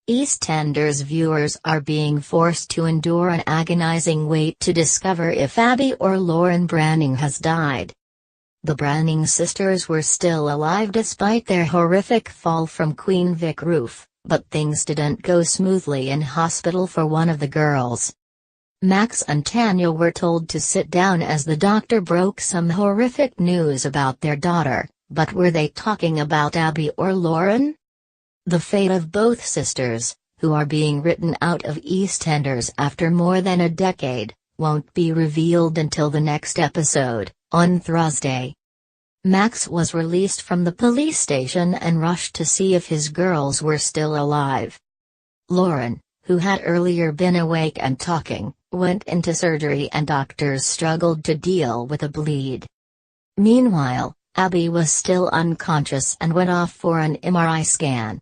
EastEnders viewers are being forced to endure an agonizing wait to discover if Abby or Lauren Branning has died. The Branning sisters were still alive despite their horrific fall from Queen Vic roof, but things didn't go smoothly in hospital for one of the girls. Max and Tanya were told to sit down as the doctor broke some horrific news about their daughter, but were they talking about Abby or Lauren? The fate of both sisters, who are being written out of EastEnders after more than a decade, won't be revealed until the next episode, on Thursday. Max was released from the police station and rushed to see if his girls were still alive. Lauren, who had earlier been awake and talking, went into surgery and doctors struggled to deal with a bleed. Meanwhile, Abby was still unconscious and went off for an MRI scan.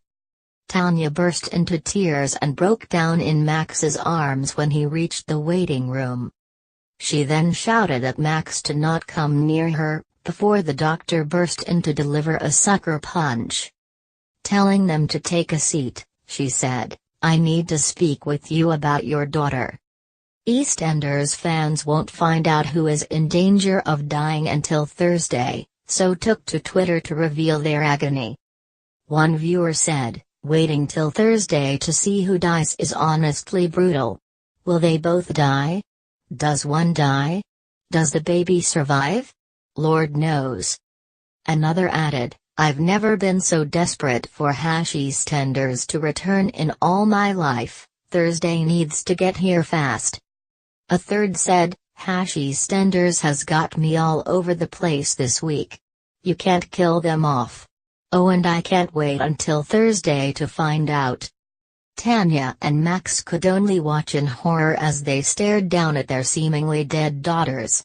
Tanya burst into tears and broke down in Max's arms when he reached the waiting room. She then shouted at Max to not come near her, before the doctor burst in to deliver a sucker punch. Telling them to take a seat, she said, "I need to speak with you about your daughter." EastEnders fans won't find out who is in danger of dying until Thursday, so took to Twitter to reveal their agony. One viewer said, "Waiting till Thursday to see who dies is honestly brutal. Will they both die? Does one die? Does the baby survive? Lord knows." Another added, "I've never been so desperate for EastEnders to return in all my life. Thursday needs to get here fast." A third said, "EastEnders has got me all over the place this week. You can't kill them off. Oh, and I can't wait until Thursday to find out." Tanya and Max could only watch in horror as they stared down at their seemingly dead daughters.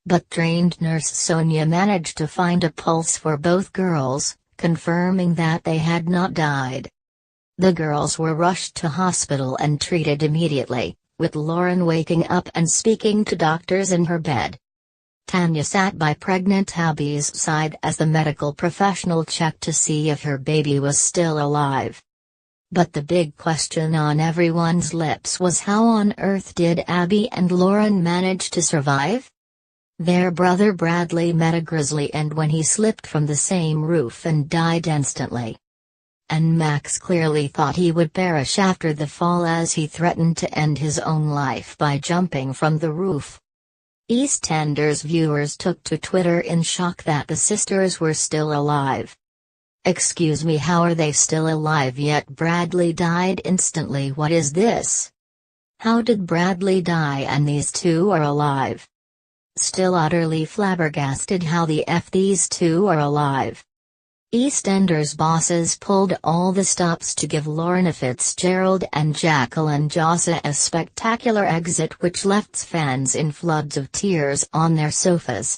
But trained nurse Sonia managed to find a pulse for both girls, confirming that they had not died. The girls were rushed to hospital and treated immediately, with Lauren waking up and speaking to doctors in her bed. Tanya sat by pregnant Abby's side as the medical professional checked to see if her baby was still alive. But the big question on everyone's lips was how on earth did Abby and Lauren manage to survive? Their brother Bradley met a grisly end when he slipped from the same roof and died instantly. And Max clearly thought he would perish after the fall as he threatened to end his own life by jumping from the roof. EastEnders viewers took to Twitter in shock that the sisters were still alive. "Excuse me, how are they still alive yet Bradley died instantly? What is this? How did Bradley die and these two are alive? Still utterly flabbergasted how the F these two are alive." EastEnders bosses pulled all the stops to give Lorna Fitzgerald and Jacqueline Jossa a spectacular exit which left fans in floods of tears on their sofas.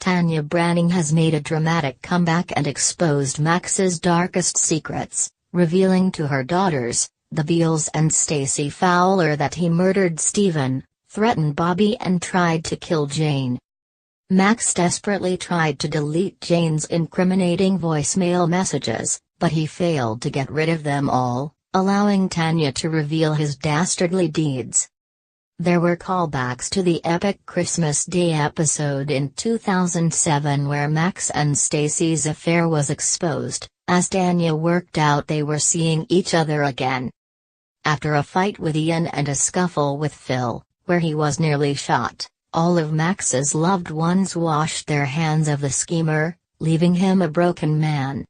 Tanya Branning has made a dramatic comeback and exposed Max's darkest secrets, revealing to her daughters, the Beals and Stacey Fowler, that he murdered Stephen, threatened Bobby and tried to kill Jane. Max desperately tried to delete Jane's incriminating voicemail messages, but he failed to get rid of them all, allowing Tanya to reveal his dastardly deeds. There were callbacks to the epic Christmas Day episode in 2007 where Max and Stacey's affair was exposed, as Tanya worked out they were seeing each other again. After a fight with Ian and a scuffle with Phil, where he was nearly shot, all of Max's loved ones washed their hands of the schemer, leaving him a broken man.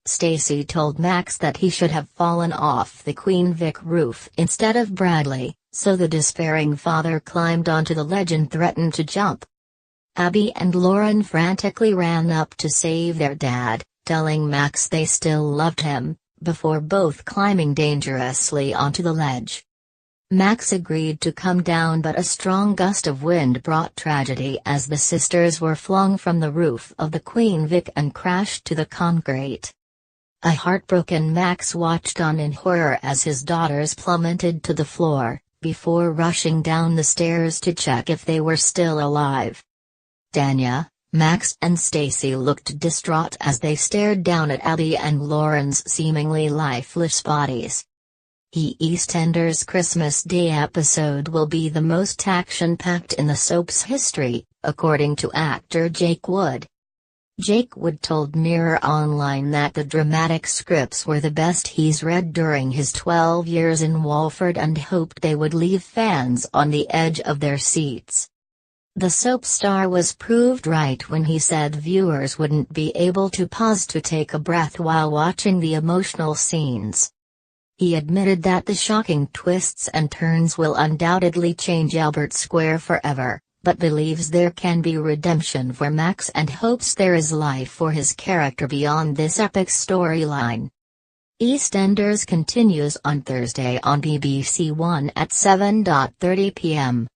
Stacey told Max that he should have fallen off the Queen Vic roof instead of Bradley, so the despairing father climbed onto the ledge and threatened to jump. Abby and Lauren frantically ran up to save their dad, telling Max they still loved him, before both climbing dangerously onto the ledge. Max agreed to come down, but a strong gust of wind brought tragedy as the sisters were flung from the roof of the Queen Vic and crashed to the concrete. A heartbroken Max watched on in horror as his daughters plummeted to the floor, before rushing down the stairs to check if they were still alive. Tanya, Max and Stacey looked distraught as they stared down at Abby and Lauren's seemingly lifeless bodies. EastEnders' Christmas Day episode will be the most action-packed in the soap's history, according to actor Jake Wood. Jake Wood told Mirror Online that the dramatic scripts were the best he's read during his 12 years in Walford and hoped they would leave fans on the edge of their seats. The soap star was proved right when he said viewers wouldn't be able to pause to take a breath while watching the emotional scenes. He admitted that the shocking twists and turns will undoubtedly change Albert Square forever, but believes there can be redemption for Max and hopes there is life for his character beyond this epic storyline. EastEnders continues on Thursday on BBC One at 7:30 p.m.